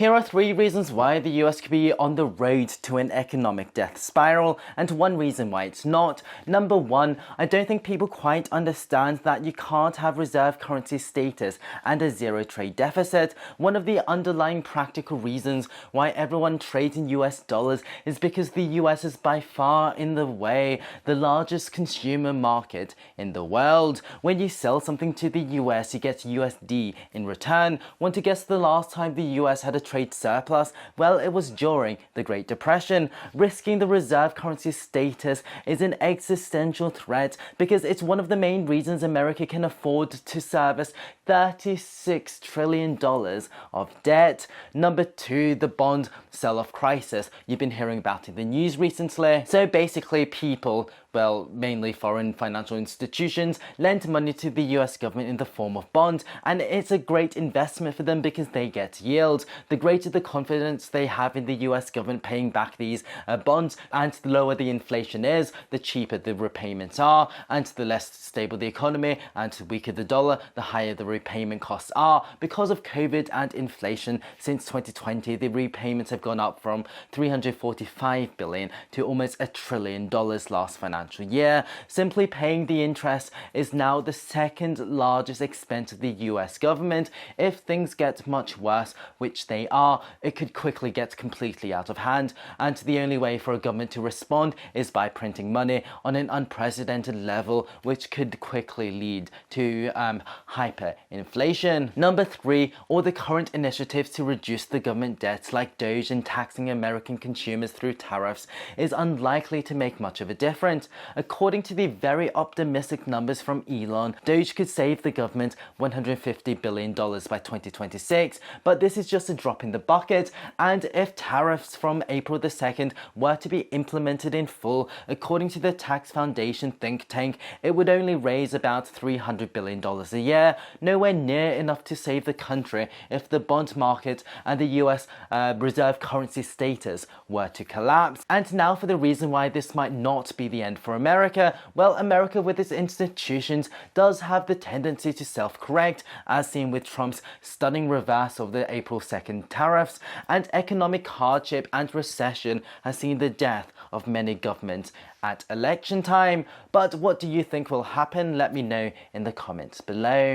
Here are 3 reasons why the US could be on the road to an economic death spiral, and 1 reason why it's not. Number 1, I don't think people quite understand that you can't have reserve currency status and a zero trade deficit. One of the underlying practical reasons why everyone trades in US dollars is because the US is by far in the way the largest consumer market in the world. When you sell something to the US, you get USD in return. Want to guess the last time the US had a trade surplus? Well, it was during the Great Depression. Risking the reserve currency status is an existential threat because it's one of the main reasons America can afford to service $36 trillion of debt. Number 2, the bond sell-off crisis. You've been hearing about it in the news recently. So basically people, well, mainly foreign financial institutions, lend money to the US government in the form of bonds, and it's a great investment for them because they get yield. The greater the confidence they have in the US government paying back these bonds, and the lower the inflation is, the cheaper the repayments are, and the less stable the economy and the weaker the dollar, the higher the repayment costs are. Because of COVID and inflation, since 2020, the repayments have gone up from $345 billion to almost $1 trillion last financial year. Simply paying the interest is now the second largest expense of the US government. If things get much worse, which they are, it could quickly get completely out of hand, and the only way for a government to respond is by printing money on an unprecedented level, which could quickly lead to hyperinflation. Number 3, all the current initiatives to reduce the government debts like DOGE and taxing American consumers through tariffs is unlikely to make much of a difference. According to the very optimistic numbers from Elon, DOGE could save the government $150 billion by 2026, but this is just a drop in the bucket, and if tariffs from April the 2nd were to be implemented in full, according to the Tax Foundation think tank, it would only raise about $300 billion a year, nowhere near enough to save the country if the bond market and the US reserve currency status were to collapse. And now for the reason why this might not be the end for America. Well, America with its institutions does have the tendency to self-correct, as seen with Trump's stunning reverse of the April 2nd tariffs, and economic hardship and recession has seen the death of many governments at election time. But what do you think will happen? Let me know in the comments below.